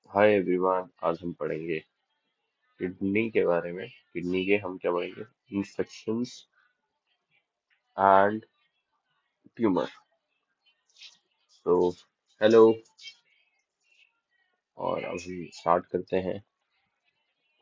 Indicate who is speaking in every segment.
Speaker 1: Hi everyone, आज हम पढ़ेंगे किडनी के बारे में। किडनी के हम क्या पढ़ेंगे? Infections and tumour. तो हेलो, और अब हम स्टार्ट करते हैं।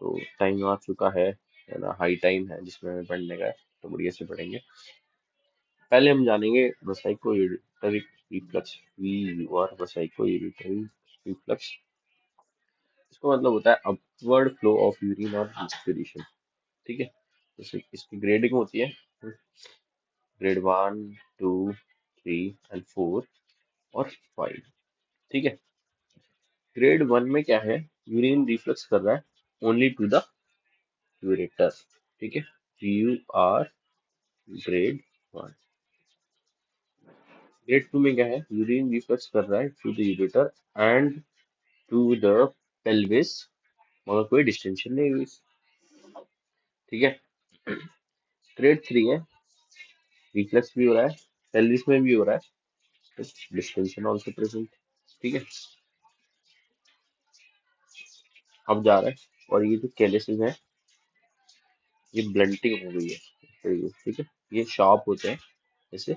Speaker 1: तो टाइम आ चुका है ना? हाई टाइम है जिसमें हमें पढ़ने का है, तो बढ़िया से पढ़ेंगे। पहले हम जानेंगे वसाइको रिफ्लक्स। वी और वसाइको रिफ्लक्स, इसका मतलब होता है अपवर्ड फ्लो ऑफ यूरिन और इंस्पिरेशन। ठीक है, जैसे इसकी ग्रेडिंग होती है, ग्रेड 1, 2, 3 एंड 4 और 5। ठीक है, ग्रेड 1 में क्या है? यूरिन रिफ्लक्स कर रहा है ओनली टू द यूरेटर। ठीक है, यू आर ग्रेड 1। ग्रेड 2 में क्या है? यूरिन रिफ्लक्स कर रहा है to the ureter and to the pelvis, मगर कोई डिस्टेंशन नहीं हुई। ठीक है, ग्रेड 3 है, रिफ्लक्स भी हो रहा है, पेल्विस में भी हो रहा है, डिस्टेंशन ऑल्सो प्रेजेंट। ठीक है, अब जा रहा है, और ये जो कैलिसेस है ये ब्लंटिंग हो गई है। तो ठीक है, ये शार्प होते हैं जैसे,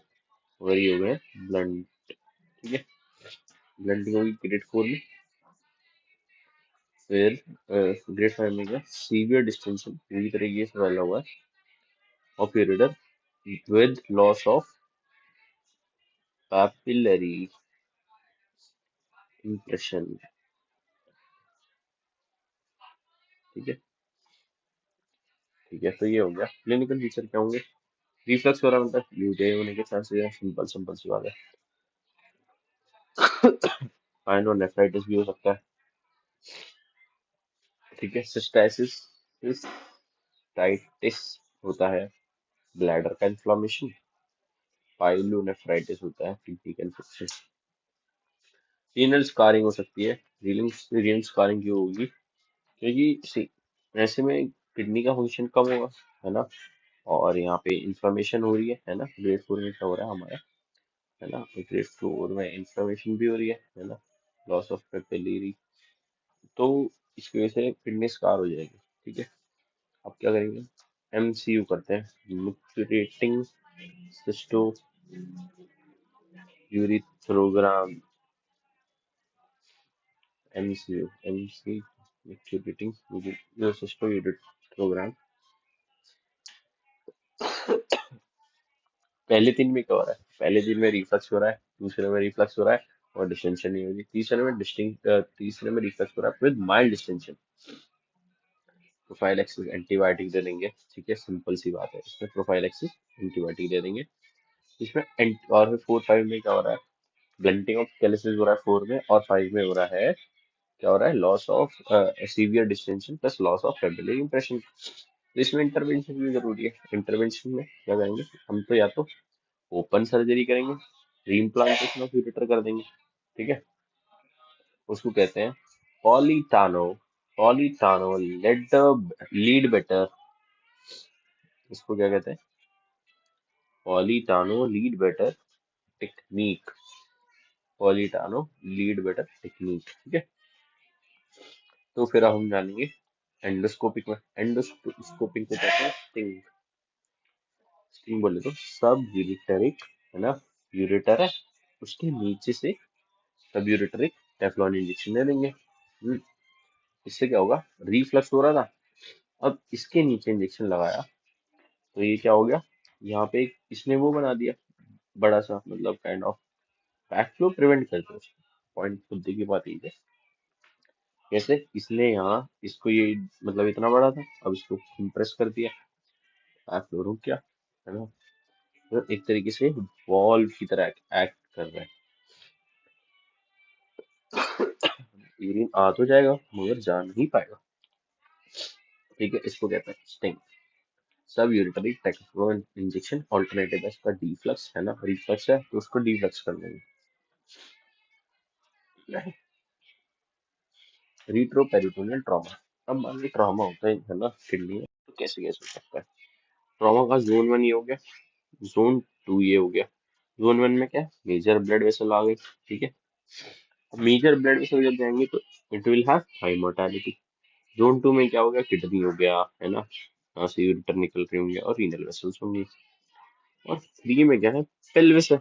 Speaker 1: और ये हो गए ब्लंट। ठीक है, ब्लंटिंग होगी ग्रेड 4 में। फिर ग्रेड 5 में क्या? सीवियर डिस्टेंशन पूरी तरीके से फैला हुआ है of ureter with loss of papillary impression. ठीक है, ठीक है, तो ये हो गया। क्लिनिकल फीचर क्या होंगे? रिफ्लक्स हो रहा है मतलब यूजे होने के चांसेस है, सिंपल सिंपल सी बात है। पाइलोनेफ्राइटिस भी हो सकता है। ठीक है, सिस्टाइसिस, सिस्टाइटिस होता है, ब्लैडर का इन्फ्लामेशन। पाइलोनेफ्राइटिस होता है किडनी का इन्फेक्शन। रीनल स्कारिंग हो सकती है। रीनल स्कारिंग क्यों होगी? क्योंकि ऐसे में किडनी का फंक्शन कम होगा, है ना? और यहाँ पे इन्फ्लामेशन हो रही है ना? ग्रेड 4 में क्या हो रहा है हमारा, है ना? ग्रेड 4 में इन्फ्लामेशन भी हो रही है ना? लॉस ऑफ कैपिलरी, तो इसकी वजह से किडनी स्कार हो जाएगी। ठीक है, अब क्या करेंगे? एमसीयू करते हैं। मिक्चुरेटिंग सिस्टो यूरिथ्रोग्राम। MCU, MC मिक्चुरेटिंग सिस्टो यूरिथ्रोग्राम। पहले दिन में क्या हो रहा है? पहले दिन में रिफ्लक्स हो रहा है, दूसरे में रिफ्लक्स हो रहा है और डिस्टेंशन नहीं होगी, तीसरे में रिफ्लक्स हो रहा है with mild distension. Prophylaxis antibiotic दे देंगे। ठीक है, सिंपल सी बात है, इसमें प्रोफाइलैक्सिस एंटीबायोटिक दे देंगे। इसमें और फिर 4-5 में क्या हो रहा है? ब्लंटिंग ऑफ कैलिसिस हो रहा है 4 में, और 5 में हो रहा है, क्या हो रहा है? Loss of severe distension plus loss of papillary impression. तो इसमें इंटरवेंशन भी जरूरी है। इंटरवेंशन में क्या करेंगे हम? तो या तो ओपन सर्जरी करेंगे, रीइम्प्लांटेशन ऑफ यूरेटर कर देंगे। ठीक है, उसको कहते हैं पॉलीटानो, पॉलीटानो लीड बेटर। इसको क्या कहते हैं? Politano Leadbetter technique. Politano Leadbetter technique. ठीक है, तो फिर अब हम जानेंगे एंडोस्कोपिक में। एंडोस्कोपिक को कहते हैं स्टिंग। स्टिंग बोले तो सब यूरिटरिक, है ना? यूरेटर है, उसके नीचे से सब यूरिटरिक टेफ्लॉन इंजेक्शन दे देंगे। इससे क्या होगा? रिफ्लक्स हो रहा था, अब इसके नीचे इंजेक्शन लगाया तो ये क्या हो गया? यहाँ पे इसने वो बना दिया बड़ा सा, मतलब kind of back flow prevent करते हैं। पॉइंट बुद्धि की बात यही है। कैसे? इसने यहाँ इसको ये, मतलब इतना बड़ा था, अब इसको कंप्रेस कर दिया, बैक फ्लो रुक गया, है ना? तो एक तरीके से वॉल्व की तरह एक्ट कर रहा है। यूरिन आ तो जाएगा मगर जा नहीं पाएगा। ठीक है, इसको कहते हैं स्टिंग। सब यूरिटरी टेक्सफ्लो इंजेक्शन ऑल्टरनेटिव है इसका डिफ्लक्स, है ना? रिफ्लक्स है तो उसको डिफ्लक्स कर देंगे। रीट्रोपेरिटोनियल ट्रॉमा। अब मान ली ट्रॉमा होता है ना किडनी में, तो कैसे कैसे हो सकता है? ट्रॉमा का जोन 1 ये हो गया, जोन 2 ये हो गया। जोन 1 में क्या? मेजर ब्लड वेसल आ गई। ठीक है, मेजर ब्लड वेसल जब जाएंगे तो it will have high mortality. Zone 2 में क्या हो गया, किडनी हो गया, है ना, यहाँ से यूरेटर निकल रही होंगे और रीनल वेसल्स होंगे। और 3 में क्या है, पेल्विस है,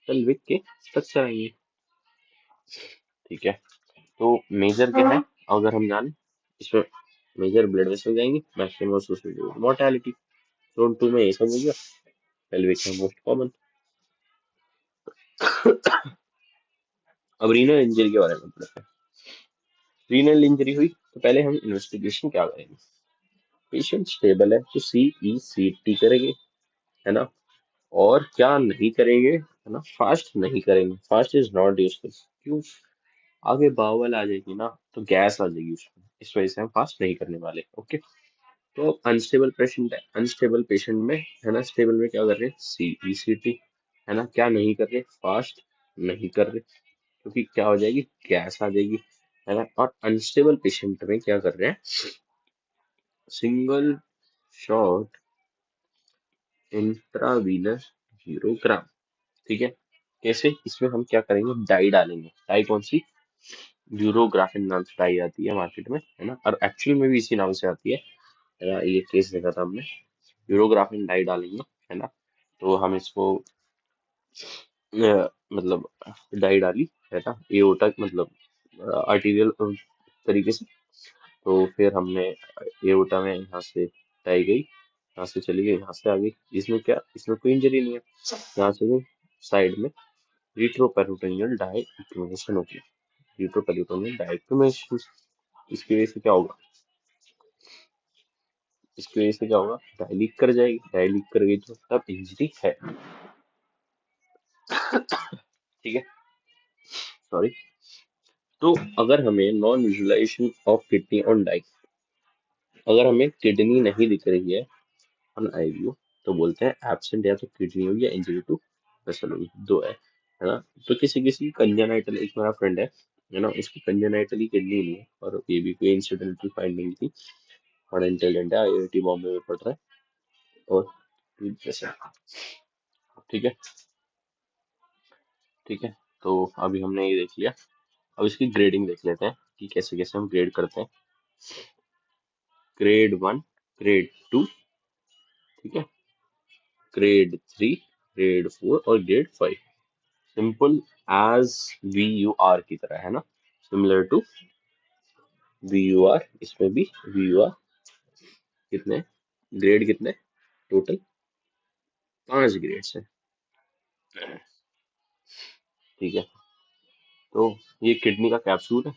Speaker 1: पेल्विक के स्ट्रक्चर आएंगे। ठीक है, तो मेजर क्या है, अगर हम जाने इसमें, मेजर ब्लड वेसल जाएंगे, मैक्सिमम एसोसिएटेड मोर्टेलिटी। जोन 2 में ये सब हो गया, पेल्विक है मोस्ट कॉमन। अब रीनल इंजरी के बारे में पढ़ते हैं। रीनल इंजरी हुई तो पहले हम इन्वेस्टिगेशन क्या करेंगे। पेशेंट स्टेबल है तो CECT करेंगे, है ना। और क्या नहीं करेंगे, है ना, फास्ट नहीं करेंगे, फास्ट इज नॉट यूजफुल। क्यों, आगे बावल आ जाएगी ना, तो गैस आ जाएगी उसमें, इस वजह से हम फास्ट नहीं करने वाले। ओके, तो अनस्टेबल पेशेंट है, अनस्टेबल पेशेंट में, है ना, स्टेबल में क्या कर रहे हैं, CECT, है ना, क्या नहीं कर रहे, फास्ट नहीं कर रहे, क्योंकि क्या हो जाएगी, गैस आ जाएगी, है ना। और अनस्टेबल पेशेंट में क्या कर रहे हैं, सिंगल शॉट इंट्रावीनस 0 ग्राम। ठीक है, कैसे, इसमें हम क्या करेंगे, डाई डालेंगे। डाई कौन सी, यूरोग्राफिन नाम से डाई आती है मार्केट में, है ना, और एक्चुअल में भी इसी नाम से आती है ना। ये केस देखा था हमने, यूरोग्राफिन डाई डालेंगे, है ना। तो हम इसको मतलब डाई डाली, है ना, एओर्टा मतलब आर्टीरियल तरीके से। तो फिर हमने एओर्टा में यहाँ से डाई गई, यहाँ से चली गई, यहाँ से आ गई। इसमें क्या, इसमें कोई इंजरी नहीं है, यहाँ से गई साइड में, रिट्रोपेरिटोनियल डाई होगी, रिट्रोपेरिटोनियल डाई। इसकी वजह से क्या होगा, इसकी वजह से क्या होगा, डाई लीक कर जाएगी, डाई लीक कर गई तो तब इंजरी है। ठीक है, सॉरी। तो अगर हमें non visualisation of kidney on dye, अगर हमें किडनी नहीं दिख रही है ऑन आई व्यू, तो बोलते हैं एब्सेंट, या तो किडनी होगी या इंजरी टू वेसल होगी, दो है ना। तो किसी किसी कंजेनाइटल, एक मेरा फ्रेंड है ना, उसकी कंजेनाइटली किडनी नहीं है, और ये भी कोई इंसिडेंटल फाइंडिंग थी, बड़ा इंटेलिजेंट है, IIT बॉम्बे में पढ़ रहा है, और जैसे, ठीक है, ठीक है। तो अभी हमने ये देख लिया, अब इसकी ग्रेडिंग देख लेते हैं कि कैसे कैसे हम ग्रेड करते हैं। ग्रेड 1, ग्रेड 2, ठीक है, ग्रेड 3, ग्रेड 4 और ग्रेड 5। सिंपल एज VUR की तरह, है ना, सिमिलर टू VUR। इसमें भी VUR कितने, ग्रेड कितने, टोटल 5 ग्रेड्स हैं। ठीक है, तो ये किडनी का कैप्सूल है।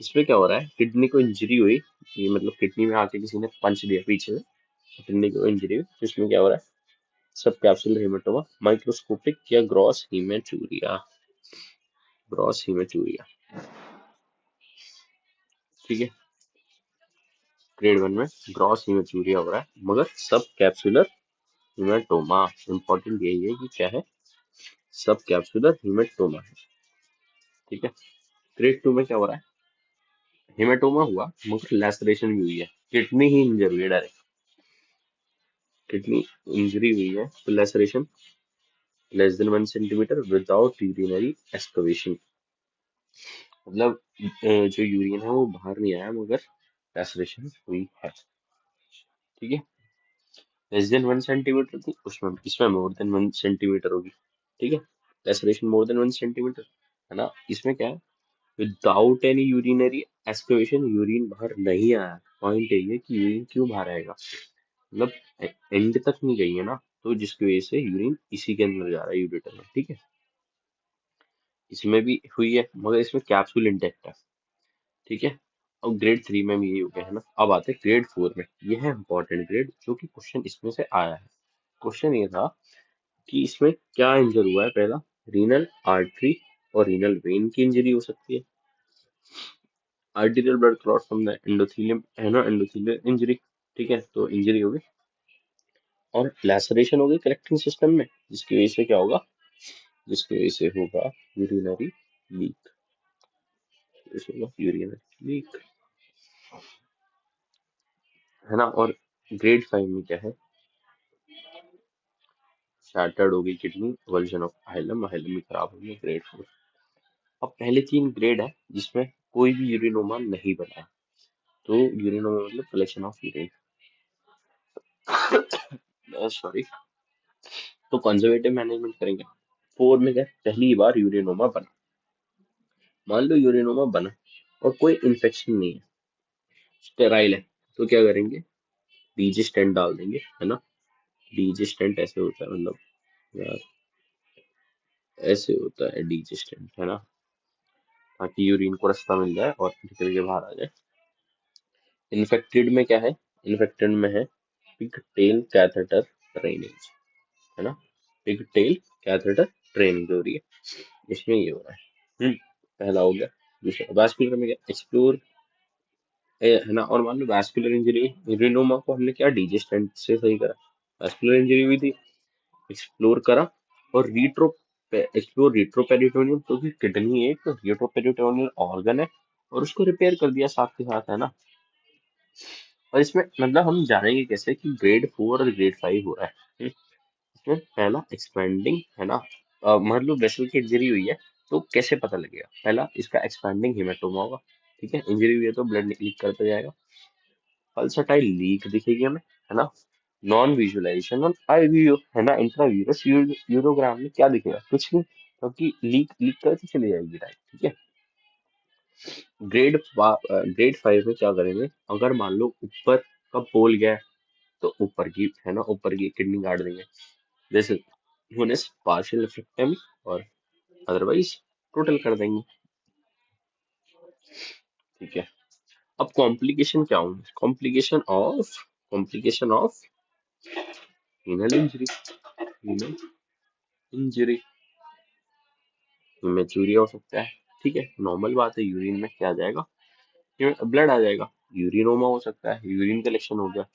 Speaker 1: इसमें क्या हो रहा है, किडनी को इंजरी हुई, ये मतलब किडनी में आके किसी ने पंच दिया पीछे से, किडनी को इंजरी हुई, तो इसमें क्या हो रहा है, सब कैप्सूल हेमेटोमा, माइक्रोस्कोपिक या ग्रॉस हीमेटूरिया, ग्रॉस हीमेटूरिया। ठीक है, ग्रेड 1 में ग्रॉस हीमेटूरिया हो रहा है, मगर सब कैप्सुलर हीमेटोमा। इंपॉर्टेंट यही है कि क्या है, सब कैप्सुलर हीमेटोमा है। ठीक है, ग्रेड 2 में क्या हो रहा है, हीमेटोमा हुआ मगर लैसरेशन भी हुई है, किडनी ही इंजर हुई है डायरेक्ट, किडनी इंजरी हुई है, तो laceration less than 1 centimeter without urinary excavation, मतलब जो यूरिन है वो बाहर नहीं आया मगर लैसरेशन हुई है। ठीक है, less than 1 centimeter थी उसमें, इसमें more than 1 centimeter होगी। ठीक है, लैसरेशन more than 1 centimeter, है ना। इसमें क्या है, without any urinary excavation, urine बाहर नहीं आया। पॉइंट यही है कि यूरिन क्यों बाहर आएगा, मतलब एंड तक नहीं गई है ना, तो जिसकी वजह से यूरिन इसी के अंदर जा रहा है, यूरेटर में। ठीक है, इसमें भी हुई है मगर इसमें कैप्सूल इंटेक्ट है। ठीक है, अब ग्रेड 3 में भी यही हो गया, है ना। अब आते हैं ग्रेड 4 में, ये है इंपॉर्टेंट ग्रेड, जो कि क्वेश्चन इसमें से आया है। क्वेश्चन ये था कि इसमें क्या इंजर हुआ है, पहला रीनल आर्टरी और रीनल वेन की इंजरी हो सकती है, arterial blood clot from the endothelium, है ना, एंडोथेलियल इंजरी। ठीक है, तो इंजरी हो गई, और लैसरेशन हो गई कलेक्टिंग सिस्टम में, जिसकी वजह से क्या होगा, जिसकी वजह से होगा यूरिनरी लीक, यूरिनरी लीक, है ना। और ग्रेड 5 में क्या है, शैटर्ड हो गई kidney, version of hilum, hilum भी खराब हो गई। ग्रेड 4, अब पहले 3 ग्रेड है जिसमें कोई भी यूरिनोमा नहीं बना है। तो यूरिनोमा मतलब कलेक्शन ऑफ यूरिन, सॉरी। तो कंजर्वेटिव मैनेजमेंट करेंगे। 4 में क्या है? पहली बार यूरिनोमा बना, मान लो यूरिनोमा बना और कोई इन्फेक्शन नहीं है, स्टेराइल है, तो क्या करेंगे? डीजी स्टेंट डाल देंगे, है ना। डीजी स्टेंट ऐसे होता है, मतलब यार ऐसे होता है डीजी स्टेंट, है ना, ताकि यूरिन को रास्ता मिल जाए और निकल के बाहर आ जाए। इन्फेक्टेड में क्या है? इन्फेक्टेड में है पिग टेल कैथेटर ड्रेनेज, है ना। पिग टेल कैथेटर ड्रेनेज हो रही है, इसमें ये हो रहा है। पहला हो गया। दूसरा वास्कुलर में क्या? एक्सप्लोर, है ना। और मान लो वास्कुलर इंजरी, यूरिनोमा को हमने क्या डीजी स्टेंट से सही करा, वास्कुलर इंजरी हुई थी, एक्सप्लोर करा। और एक्सप्लोर रिट्रोपेरिटोनियम, क्योंकि किडनी एक रिट्रोपेरिटोनियल ऑर्गन है, और उसको रिपेयर कर दिया साथ के साथ, है ना। और इसमें मतलब हम जानेंगे कैसे कि ग्रेड 4 और ग्रेड 5 हो रहा है। इसमें पहला एक्सपेंडिंग, है ना। मान लो वेसल की इंजरी हुई है, तो कैसे पता लगेगा? पहला इसका एक्सपेंडिंग हेमाटोमा होगा, ठीक है। इंजरी हुई है तो ब्लड लीक करता जाएगा। पल्सटाइल लीक दिखेगी हमें, है ना। नॉन विजुअलाइजेशन और आईवीयू, है ना। इंट्रावीरस यूरोग्राम में क्या दिखेगा? कुछ नहीं, क्योंकि लीक लीक करके चली जाएगी डायरेक्ट, ठीक है। ग्रेड 5 में क्या करेंगे? अगर मान लो ऊपर का पोल गया है, तो ऊपर की, है ना, ऊपर की किडनी काट देंगे, जैसे होने से पार्शियल इफेक्टेमी, और अदरवाइज टोटल कर देंगे, ठीक है। अब कॉम्प्लिकेशन क्या होंगे? Complication of renal injury, renal injury, मैचूरिया हो सकता है, ठीक है। नॉर्मल बात है, यूरिन में क्या आ जाएगा? ब्लड आ जाएगा। यूरिनोमा हो सकता है, यूरिन कलेक्शन हो गया।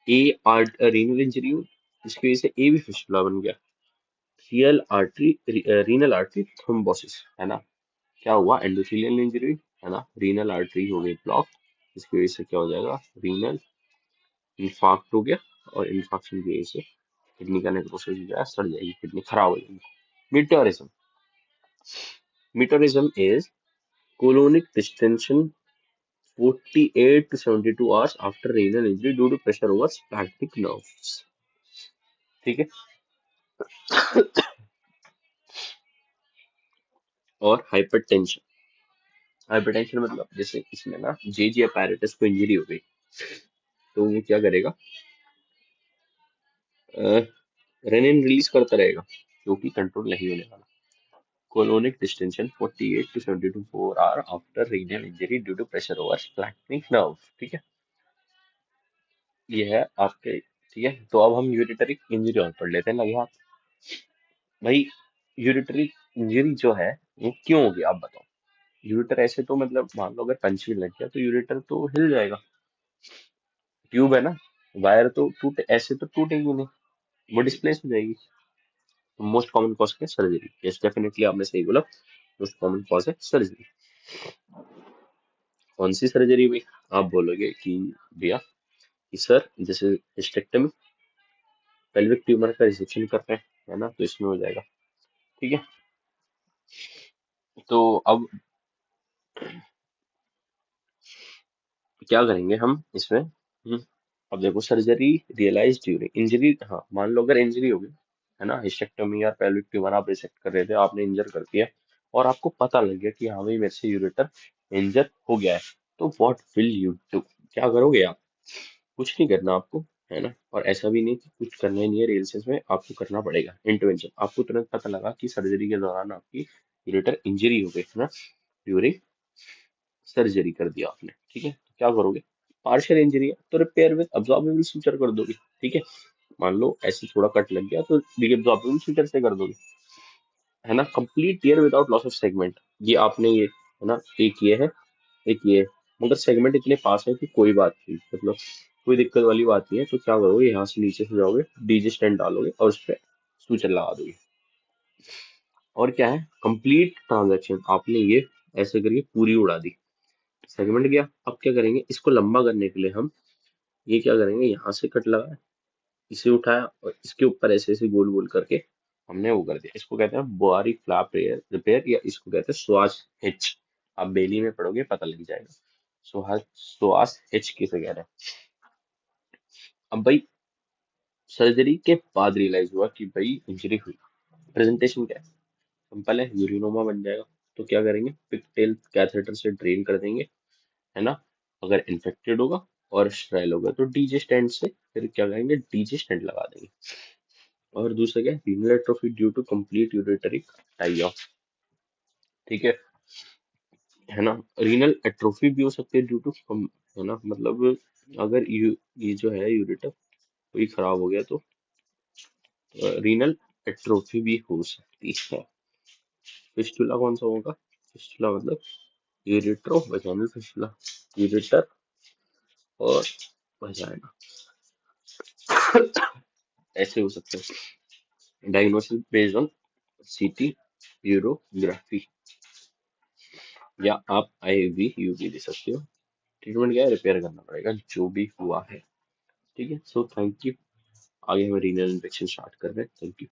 Speaker 1: ए आर्ट रीनल इंजरी, जिसकी वजह से ए भी फिस्टुला बन गया। रीनल आर्टरी थ्रोम्बोसिस, है ना। क्या हुआ? एंडोथेलियल इंजरी, है ना। रीनल आर्टरी हो गई ब्लॉक, जिसकी वजह से क्या हो जाएगा? रीनल इंफाक्ट हो गया, और इंफाक्शन की वजह से किडनी का नेक्रोसिस हो जाएगा, सड़ जाएगी किडनी, खराब हो जाएगी। मीटोरिज्म, मीटोरिज्म is colonic distension 48 to 72 hours after renal injury due to pressure over spastic nerves, ठीक है। और हाइपरटेंशन, हाइपरटेंशन मतलब जैसे इसमें ना जेजी अपैरेटस को इंजरी हो गई, तो वो क्या करेगा? रेनिन रिलीज करता रहेगा, जो कि कंट्रोल नहीं होने वाला। colonic distension 48 to 72 hour after renal injury due to pressure over spastic nerve, ठीक है। ये है आपके, ठीक है। तो अब हम यूरिटरी इंजरी और पढ़ लेते हैं, लगे हाथ। भाई, यूरिटरी इंजरी जो है वो क्यों होगी, आप बताओ। यूरिटर ऐसे तो मतलब मान लो अगर पंच भी लग गया तो यूरिटर तो हिल जाएगा, ट्यूब है ना, वायर तो टूटे, ऐसे तो टूटेगी नहीं, वो डिस्प्लेस हो जाएगी। तो मोस्ट कॉमन कॉज क्या? सर्जरी। यस, डेफिनेटली आपने सही बोला, मोस्ट कॉमन कॉज है सर्जरी। कौन सी सर्जरी भाई? आप बोलोगे कि भैया कि सर जैसे हिस्टेक्टमी, पेल्विक ट्यूमर का रिसेक्शन कर रहे हैं, है ना, तो इसमें हो जाएगा, ठीक है। तो अब क्या करेंगे हम इसमें? अब देखो, सर्जरी रियलाइज ड्यूरिंग इंजरी, हाँ मान लो अगर इंजरी हो गई, है ना, हिस्टेक्टोमी या पेल्विक ट्यूमर आप रिसेक्ट कर रहे थे, आपने इंजर कर दिया, और आपको पता लग गया कि हाँ भाई मेरे से यूरेटर इंजर हो गया है, तो व्हाट विल यू डू? क्या करोगे आप? कुछ नहीं करना आपको, है ना। और ऐसा भी नहीं कि कुछ करना ही नहीं है, रियल सेंस में आपको करना पड़ेगा इंटरवेंशन। आपको तुरंत पता लगा कि सर्जरी के दौरान आपकी यूरेटर इंजरी हो गई, है ना, ड्यूरिंग सर्जरी कर दिया आपने, ठीक है। तो क्या करोगे? पार्शियल इंजरी है तो रिपेयर विद अब्सॉर्बेबल सूचर कर दोगे, ठीक है। मान लो ऐसे थोड़ा कट लग गया तो अब्सॉर्बेबल सूचर से कर दोगे, है ना। Complete tear without loss of segment, ये आपने ये, है ना, एक ये है, एक ये है, मगर सेगमेंट इतने पास है कि कोई बात नहीं, मतलब कोई दिक्कत वाली बात नहीं है। तो क्या करोगे? यहाँ से नीचे से जाओगे, डीजी स्टेंट डालोगे और उस पर सूचर लगा दोगे, और क्या है? कंप्लीट ट्रांजेक्शन आपने ये ऐसे करके पूरी उड़ा दी, सेगमेंट गया। अब क्या करेंगे? इसको लंबा करने के लिए हम ये क्या करेंगे? यहाँ से कट लगा, इसे उठाया और इसके ऊपर ऐसे ऐसे गोल गोल करके हमने वो कर दिया। इसको कहते हैं बोआरी फ्लैप रिपेयर रिपेयर, या इसको कहते हैं श्वास हिच। आप बेली में पढ़ोगे पता लग जाएगा। श्वास हिच किसे कह रहे हैं। अब भाई सर्जरी के बाद रियलाइज हुआ कि भाई इंजरी हुई। प्रेजेंटेशन क्या है, सिंपल है, यूरिनोमा बन जाएगा। तो क्या करेंगे, पिगटेल कैथेटर से ड्रेन कर देंगे, है ना। अगर इन्फेक्टेड होगा और स्ट्राइल होगा तो डीजे स्टेंट से फिर क्या करेंगे, डीजे स्टेंट लगा देंगे। और दूसरा क्या है, renal atrophy due to complete ureteric tie off. ठीक है ना। रीनल एट्रोफी भी हो सकती है ड्यू टू, है ना, मतलब अगर ये जो है यूरेटर कोई खराब हो गया तो रीनल एट्रोफी भी हो सकती है। फिस्टुला कौन सा होगा, फिस्टुला मतलब यूरेट्रो वजाइनल फिस्टुला, यूरेटर और वजाइना, ऐसे हो सकते हैं। Diagnosis based on CT urography, या आप आईवी यूवी दे सकते हो। ट्रीटमेंट क्या है, रिपेयर करना पड़ेगा जो भी हुआ है। ठीक है, सो थैंक यू। आगे हम रीनल इन्फेक्शन स्टार्ट कर रहे हैं। Thank you.